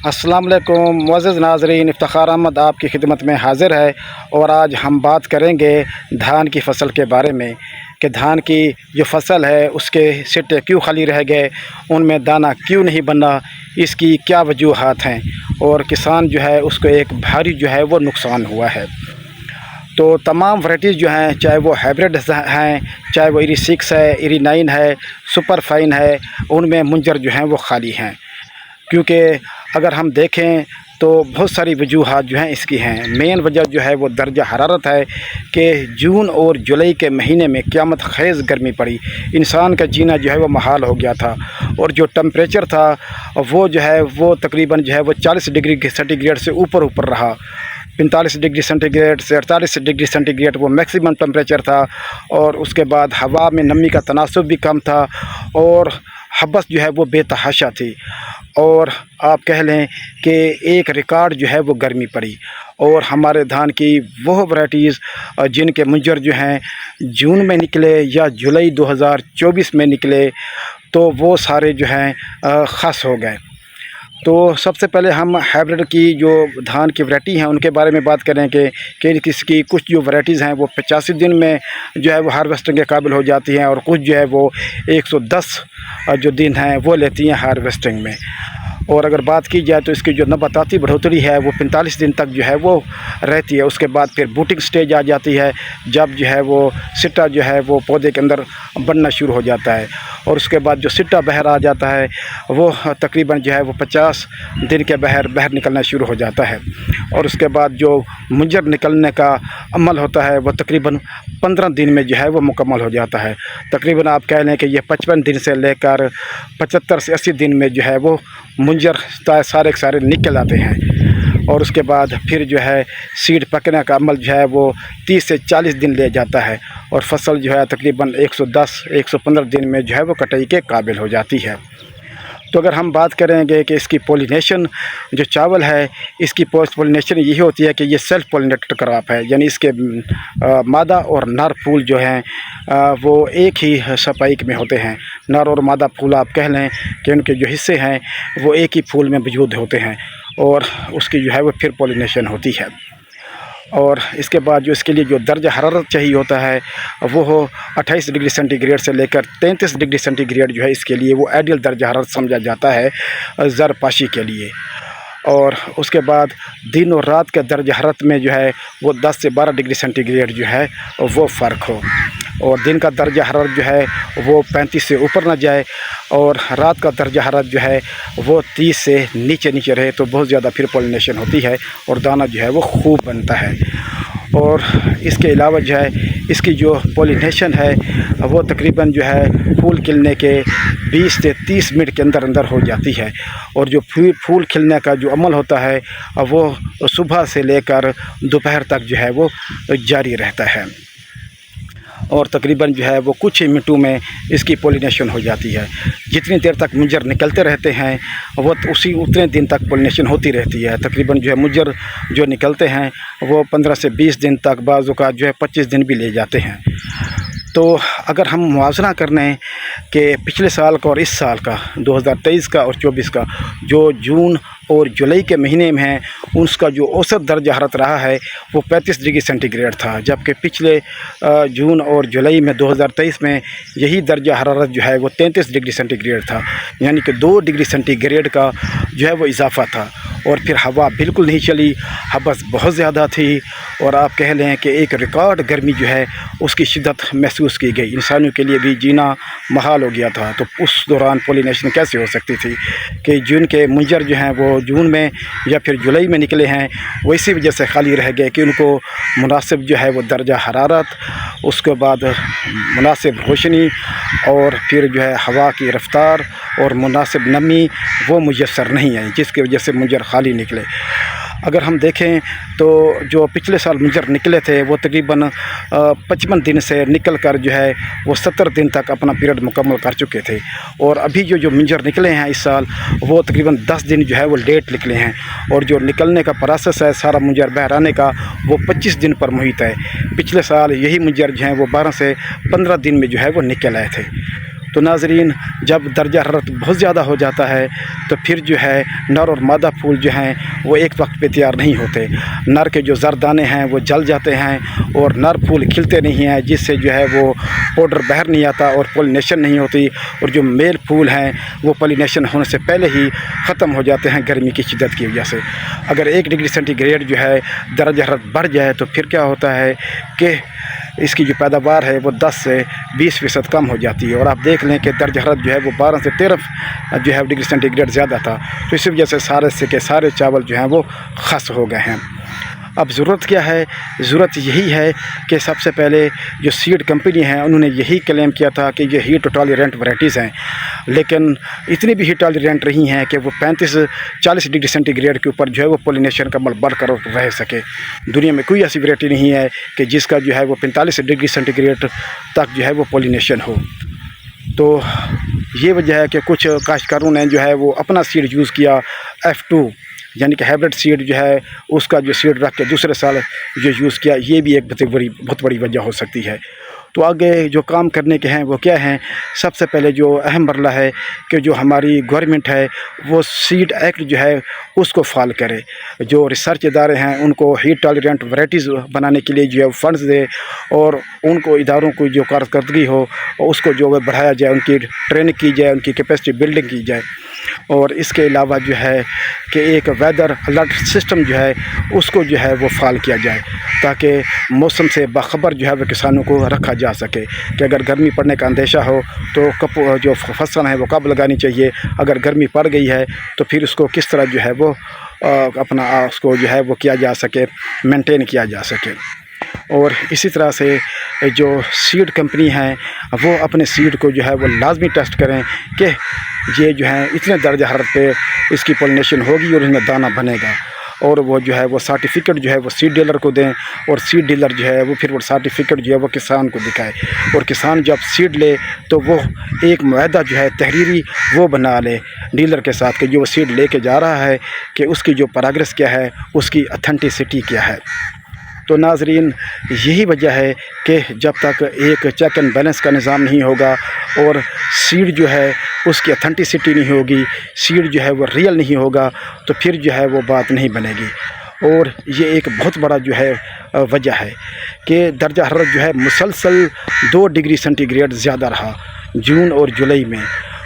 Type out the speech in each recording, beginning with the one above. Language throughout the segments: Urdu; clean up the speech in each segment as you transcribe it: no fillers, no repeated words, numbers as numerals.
السلام علیکم معزز ناظرین، افتخار احمد آپ کی خدمت میں حاضر ہے اور آج ہم بات کریں گے دھان کی فصل کے بارے میں کہ دھان کی جو فصل ہے اس کے سٹے کیوں خالی رہ گئے، ان میں دانہ کیوں نہیں بنا، اس کی کیا وجوہات ہیں اور کسان جو ہے اس کو ایک بھاری جو ہے وہ نقصان ہوا ہے۔ تو تمام ورائٹیز جو ہیں، چاہے وہ ہائیبریڈ ہیں، چاہے وہ ایری 6 ہے، ایری 9 ہے، سپر فائن ہے، ان میں منجر جو ہیں وہ خالی ہیں، کیونکہ اگر ہم دیکھیں تو بہت ساری وجوہات جو ہیں اس کی ہیں۔ مین وجہ جو ہے وہ درجہ حرارت ہے کہ جون اور جولائی کے مہینے میں قیامت خیز گرمی پڑی، انسان کا جینا جو ہے وہ محال ہو گیا تھا، اور جو ٹمپریچر تھا وہ جو ہے وہ تقریباً جو ہے وہ 40 ڈگری سینٹی گریڈ سے اوپر رہا۔ 45 ڈگری سینٹی گریڈ سے 48 ڈگری سینٹی گریڈ وہ میکسیمم ٹمپریچر تھا، اور اس کے بعد ہوا میں نمی کا تناسب بھی کم تھا، اور حبس جو ہے وہ بے تحاشا تھی، اور آپ کہہ لیں کہ ایک ریکارڈ جو ہے وہ گرمی پڑی۔ اور ہمارے دھان کی وہ ورائٹیز جن کے منجر جو ہیں جون میں نکلے یا جولائی 2024 میں نکلے، تو وہ سارے جو ہیں خاص ہو گئے۔ تو سب سے پہلے ہم ہائیبریڈ کی جو دھان کی ورائٹی ہیں ان کے بارے میں بات کریں کہ کس کی کچھ جو ورائٹیز ہیں وہ 85 دن میں جو ہے وہ ہارویسٹنگ کے قابل ہو جاتی ہیں، اور کچھ جو ہے وہ 110 جو دن ہیں وہ لیتی ہیں ہارویسٹنگ میں۔ اور اگر بات کی جائے تو اس کی جو نباتاتی بڑھوتری ہے وہ 45 دن تک جو ہے وہ رہتی ہے۔ اس کے بعد پھر بوٹنگ سٹیج آ جاتی ہے، جب جو ہے وہ سٹا جو ہے وہ پودے کے اندر بننا شروع ہو جاتا ہے، اور اس کے بعد جو سٹا بہر آ جاتا ہے وہ تقریباً جو ہے وہ 50 دن کے بہر نکلنا شروع ہو جاتا ہے، اور اس کے بعد جو منجر نکلنے کا عمل ہوتا ہے وہ تقریباً 15 دن میں جو ہے وہ مکمل ہو جاتا ہے۔ تقریباً آپ کہہ لیں کہ یہ 55 دن سے لے کر 75 سے 80 دن میں جو ہے وہ منجر سارے کے سارے نکل آتے ہیں، اور اس کے بعد پھر جو ہے سیڈ پکنے کا عمل جو ہے وہ 30 سے 40 دن لے جاتا ہے، اور فصل جو ہے تقریباً 110-115 دن میں جو ہے وہ کٹائی کے قابل ہو جاتی ہے۔ تو اگر ہم بات کریں گے کہ اس کی پولینیشن جو چاول ہے، اس کی پوسٹ پولینیشن یہی ہوتی ہے کہ یہ سیلف پولینیٹڈ کراپ ہے، یعنی اس کے مادہ اور نر پھول جو ہیں وہ ایک ہی سپائک میں ہوتے ہیں۔ نر اور مادہ پھول آپ کہہ لیں کہ ان کے جو حصے ہیں وہ ایک ہی پھول میں موجود ہوتے ہیں، اور اس کی جو ہے وہ پھر پولینیشن ہوتی ہے۔ اور اس کے بعد جو اس کے لیے جو درجہ حرارت چاہیے ہوتا ہے وہ 28 ڈگری سینٹی گریڈ سے لے کر 33 ڈگری سینٹی گریڈ جو ہے اس کے لیے وہ آئیڈیل درجہ حرارت سمجھا جاتا ہے زر پاشی کے لیے۔ اور اس کے بعد دن اور رات کے درجہ حرارت میں جو ہے وہ 10 سے 12 ڈگری سینٹی گریڈ جو ہے وہ فرق ہو، اور دن کا درجہ حرارت جو ہے وہ 35 سے اوپر نہ جائے، اور رات کا درجہ حرارت جو ہے وہ 30 سے نیچے رہے، تو بہت زیادہ پھر پولینیشن ہوتی ہے اور دانہ جو ہے وہ خوب بنتا ہے۔ اور اس کے علاوہ جو ہے اس کی جو پولینیشن ہے وہ تقریباً جو ہے پھول کھلنے کے 20 سے 30 منٹ کے اندر ہو جاتی ہے، اور جو پھول کھلنے کا جو عمل ہوتا ہے وہ صبح سے لے کر دوپہر تک جو ہے وہ جاری رہتا ہے، اور تقریباً جو ہے وہ کچھ ہی منٹوں میں اس کی پولینیشن ہو جاتی ہے۔ جتنی دیر تک منجر نکلتے رہتے ہیں وہ اتنے دن تک پولینیشن ہوتی رہتی ہے۔ تقریباً جو ہے منجر جو نکلتے ہیں وہ 15 سے 20 دن تک، بعض اوقات جو ہے 25 دن بھی لے جاتے ہیں۔ تو اگر ہم موازنہ کریں کہ پچھلے سال کا اور اس سال کا 2023 کا اور 24 کا جو جون اور جولائی کے مہینے میں ہیں، اس کا جو اوسط درجہ حرارت رہا ہے وہ 35 ڈگری سینٹی گریڈ تھا، جبکہ پچھلے جون اور جولائی میں 2023 میں یہی درجہ حرارت جو ہے وہ 33 ڈگری سینٹی گریڈ تھا، یعنی کہ 2 ڈگری سینٹی گریڈ کا جو ہے وہ اضافہ تھا۔ اور پھر ہوا بالکل نہیں چلی، حبس بہت زیادہ تھی، اور آپ کہہ لیں کہ ایک ریکارڈ گرمی جو ہے اس کی شدت محسوس کی گئی، انسانوں کے لیے بھی جینا محال ہو گیا تھا۔ تو اس دوران پولینیشن کیسے ہو سکتی تھی کہ جون کے منجر جو ہیں وہ جون میں یا پھر جولائی میں نکلے ہیں، وہ اسی وجہ سے خالی رہ گئے کہ ان کو مناسب جو ہے وہ درجہ حرارت، اس کے بعد مناسب روشنی، اور پھر جو ہے ہوا کی رفتار اور مناسب نمی وہ میسر نہیں ہے، جس کی وجہ سے منجر خالی نکلے۔ اگر ہم دیکھیں تو جو پچھلے سال منجر نکلے تھے وہ تقریباً 55 دن سے نکل کر جو ہے وہ 70 دن تک اپنا پیریڈ مکمل کر چکے تھے، اور ابھی جو منجر نکلے ہیں اس سال وہ تقریباً 10 دن جو ہے وہ لیٹ نکلے ہیں، اور جو نکلنے کا پروسیس ہے سارا منجر بہر آنے کا وہ 25 دن پر محیط ہے۔ پچھلے سال یہی منجر جو ہیں وہ 12 سے 15 دن میں جو ہے وہ نکل آئے تھے۔ تو ناظرین جب درجہ حرارت بہت زیادہ ہو جاتا ہے تو پھر جو ہے نر اور مادہ پھول جو ہیں وہ ایک وقت پہ تیار نہیں ہوتے. نر کے جو زر دانے ہیں وہ جل جاتے ہیں اور نر پھول کھلتے نہیں ہیں، جس سے جو ہے وہ پاؤڈر باہر نہیں آتا اور پولینیشن نہیں ہوتی، اور جو میل پھول ہیں وہ پولینیشن ہونے سے پہلے ہی ختم ہو جاتے ہیں گرمی کی شدت کی وجہ سے. اگر 1 ڈگری سینٹی گریڈ جو ہے درجہ حرارت بڑھ جائے تو پھر کیا ہوتا ہے کہ اس کی جو پیداوار ہے وہ 10 سے 20% کم ہو جاتی ہے. اور آپ دیکھ لیں کہ درجہ حرارت جو ہے وہ 12 سے 13 جو ہے ڈگری سینٹی گریڈ زیادہ تھا، تو اسی وجہ سے سارے چاول جو ہیں وہ خس ہو گئے ہیں. اب ضرورت کیا ہے؟ ضرورت یہی ہے کہ سب سے پہلے جو سیڈ کمپنی ہیں انہوں نے یہی کلیم کیا تھا کہ یہ ہیٹ ٹالرینٹ ورائٹیز ہیں، لیکن اتنی بھی ہیٹ ٹالرینٹ رہی ہیں کہ وہ 35-40 ڈگری سینٹی گریڈ کے اوپر جو ہے وہ پولینیشن کا عمل بڑھ کر رہ سکے. دنیا میں کوئی ایسی ورائٹی نہیں ہے کہ جس کا جو ہے وہ 45 ڈگری سینٹی گریڈ تک جو ہے وہ پولینیشن ہو. تو یہ وجہ ہے کہ کچھ کاشتکاروں نے جو ہے وہ اپنا سیڈ یوز کیا F2، یعنی کہ ہائبرڈ سیڈ جو ہے اس کا جو سیڈ رکھ کے دوسرے سال جو یوز کیا. یہ بھی ایک بہت بڑی وجہ ہو سکتی ہے. تو آگے جو کام کرنے کے ہیں وہ کیا ہیں؟ سب سے پہلے جو اہم مرحلہ ہے کہ جو ہماری گورنمنٹ ہے وہ سیڈ ایکٹ جو ہے اس کو فال کرے. جو ریسرچ ادارے ہیں ان کو ہیٹ ٹالرینٹ ورائٹیز بنانے کے لیے جو ہے فنڈز دے، اور ان کو اداروں کو جو کارکردگی ہو اس کو جو ہے بڑھایا جائے، ان کی ٹریننگ کی جائے، ان کی کیپیسٹی بلڈنگ کی جائے. اور اس کے علاوہ جو ہے کہ ایک ویدر الرٹ سسٹم جو ہے اس کو جو ہے وہ فعال کیا جائے، تاکہ موسم سے باخبر جو ہے وہ کسانوں کو رکھا جا سکے کہ اگر گرمی پڑنے کا اندیشہ ہو تو جو فصل ہیں وہ کب لگانی چاہیے، اگر گرمی پڑ گئی ہے تو پھر اس کو کس طرح جو ہے وہ اپنا اس کو جو ہے وہ کیا جا سکے، مینٹین کیا جا سکے. اور اسی طرح سے جو سیڈ کمپنی ہیں وہ اپنے سیڈ کو جو ہے وہ لازمی ٹیسٹ کریں کہ یہ جو ہے اتنے درجہ حرارت پہ اس کی پولینیشن ہوگی اور اس میں دانہ بنے گا. اور وہ جو ہے وہ سرٹیفکیٹ جو ہے وہ سیڈ ڈیلر کو دیں، اور سیڈ ڈیلر جو ہے وہ پھر وہ سرٹیفکیٹ جو ہے وہ کسان کو دکھائے. اور کسان جب سیڈ لے تو وہ ایک معاہدہ جو ہے تحریری وہ بنا لے ڈیلر کے ساتھ کہ جو وہ سیڈ لے کے جا رہا ہے کہ اس کی جو پروگریس کیا ہے، اس کی اتھینٹسٹی کیا ہے. تو ناظرین یہی وجہ ہے کہ جب تک ایک چیک اینڈ بیلنس کا نظام نہیں ہوگا اور سیڈ جو ہے اس کی اتھینٹسٹی نہیں ہوگی، سیڈ جو ہے وہ ریئل نہیں ہوگا، تو پھر جو ہے وہ بات نہیں بنے گی. اور یہ ایک بہت بڑا جو ہے وجہ ہے کہ درجہ حرارت جو ہے مسلسل 2 ڈگری سینٹی گریڈ زیادہ رہا جون اور جولائی میں.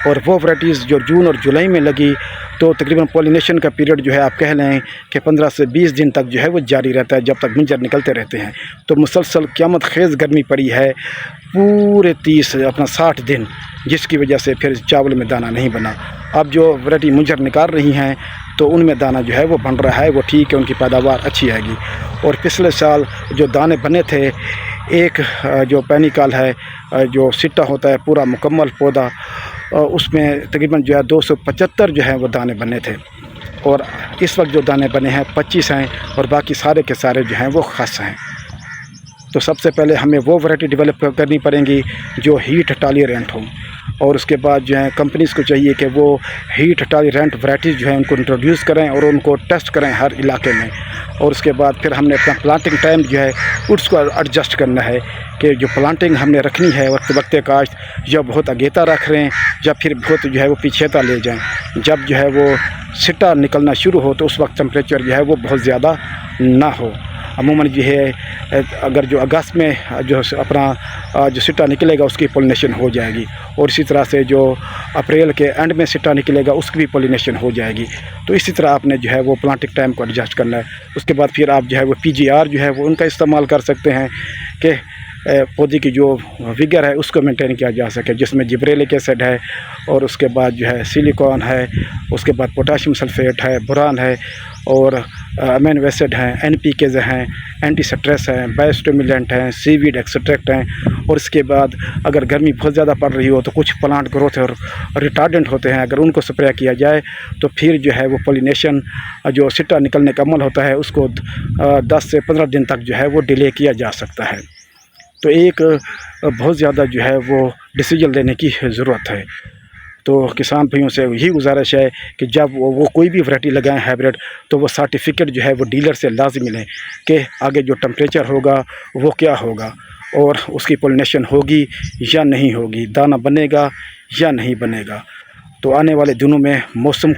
اور وہ ورائٹیز جو جون اور جولائی میں لگی تو تقریباً پولینیشن کا پیریڈ جو ہے آپ کہہ لیں کہ 15 سے 20 دن تک جو ہے وہ جاری رہتا ہے، جب تک منجر نکلتے رہتے ہیں. تو مسلسل قیامت خیز گرمی پڑی ہے پورے 60 دن، جس کی وجہ سے پھر چاول میں دانہ نہیں بنا. اب جو ورائٹی منجر نکال رہی ہیں تو ان میں دانہ جو ہے وہ بن رہا ہے، وہ ٹھیک ہے، ان کی پیداوار اچھی آئے گی. اور پچھلے سال جو دانے بنے تھے، ایک جو پینیکال ہے جو سٹا ہوتا ہے پورا مکمل پودا، اس میں تقریباً جو ہے 275 جو ہے وہ دانے بنے تھے. اور اس وقت جو دانے بنے ہیں 25 ہیں، اور باقی سارے کے سارے جو ہیں وہ خس ہیں. تو سب سے پہلے ہمیں وہ ورائٹی ڈیولپ کرنی پڑیں گی جو ہیٹ ٹالرینٹ ہوں، اور اس کے بعد جو ہے کمپنیز کو چاہیے کہ وہ ہیٹ ٹالرینٹ ورائٹیز جو ہیں ان کو انٹروڈیوس کریں اور ان کو ٹیسٹ کریں ہر علاقے میں. اور اس کے بعد پھر ہم نے اپنا پلانٹنگ ٹائم جو ہے اس کو ایڈجسٹ کرنا ہے کہ جو پلانٹنگ ہم نے رکھنی ہے وقت کاشت، یا بہت اگیتا رکھ رہے ہیں یا پھر بہت جو ہے وہ پیچھیتا لے جائیں. جب جو ہے وہ سٹا نکلنا شروع ہو تو اس وقت ٹمپریچر جو ہے وہ بہت زیادہ نہ ہو. عموماً جو ہے اگر جو اگست میں جو اپنا جو سٹا نکلے گا اس کی پولینیشن ہو جائے گی، اور اسی طرح سے جو اپریل کے اینڈ میں سٹا نکلے گا اس کی بھی پولینیشن ہو جائے گی. تو اسی طرح آپ نے جو ہے وہ پلانٹنگ ٹائم کو ایڈجسٹ کرنا ہے. اس کے بعد پھر آپ جو ہے وہ PGR جو ہے وہ ان کا استعمال کر سکتے ہیں کہ پودے کی جو وگر ہے اس کو مینٹین کیا جا سکے، جس میں جبریلک ایسڈ ہے، اور اس کے بعد جو ہے سلیکون ہے، اس کے بعد پوٹاشیم سلفیٹ ہے، بوران ہے، اور امینو ایسڈ ہیں، NPKs ہیں، اینٹی سٹریس ہیں، بایوسٹیمولینٹ ہیں، سی ویڈ ایکسٹریکٹ ہیں. اور اس کے بعد اگر گرمی بہت زیادہ پڑ رہی ہو تو کچھ پلانٹ گروتھ اور ریٹارڈنٹ ہوتے ہیں، اگر ان کو سپرے کیا جائے تو پھر جو ہے وہ پولینیشن جو سٹا نکلنے کا عمل ہوتا ہے اس کو 10 سے 15 دن تک جو ہے وہ ڈیلے کیا جا سکتا ہے. تو ایک بہت زیادہ جو ہے وہ ڈیسیجن لینے کی ضرورت ہے. تو کسان بھائیوں سے یہی گزارش ہے کہ جب وہ کوئی بھی ورائٹی لگائیں ہائبرڈ تو وہ سرٹیفکیٹ جو ہے وہ ڈیلر سے لازمی لیں کہ آگے جو ٹمپریچر ہوگا وہ کیا ہوگا، اور اس کی پولینیشن ہوگی یا نہیں ہوگی، دانہ بنے گا یا نہیں بنے گا۔ تو آنے والے دنوں میں موسم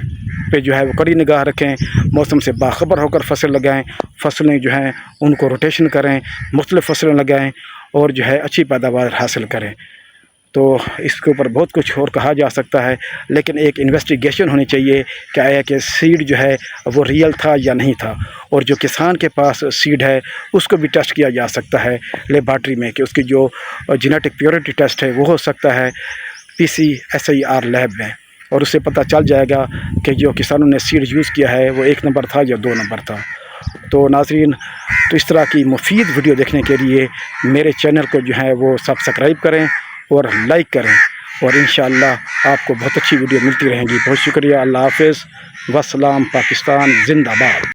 پہ جو ہے وہ کڑی نگاہ رکھیں، موسم سے باخبر ہو کر فصل لگائیں، فصلیں جو ہیں ان کو روٹیشن کریں، مختلف فصلیں لگائیں اور جو ہے اچھی پیداوار حاصل کریں۔ تو اس کے اوپر بہت کچھ اور کہا جا سکتا ہے، لیکن ایک انویسٹیگیشن ہونی چاہیے کہ آیا کہ سیڈ جو ہے وہ ریئل تھا یا نہیں تھا، اور جو کسان کے پاس سیڈ ہے اس کو بھی ٹیسٹ کیا جا سکتا ہے لیبارٹری میں، کہ اس کی جو جینیٹک پیورٹی ٹیسٹ ہے وہ ہو سکتا ہے PCSIR لیب میں، اور اس سے پتہ چل جائے گا کہ جو کسانوں نے سیڈ یوز کیا ہے وہ 1 نمبر تھا یا 2 نمبر تھا۔ تو ناظرین، تو اس طرح کی مفید ویڈیو دیکھنے کے لیے میرے چینل کو جو ہے وہ سبسکرائب کریں اور لائک کریں، اور انشاءاللہ آپ کو بہت اچھی ویڈیو ملتی رہیں گی۔ بہت شکریہ، اللہ حافظ، والسلام، پاکستان زندہ باد۔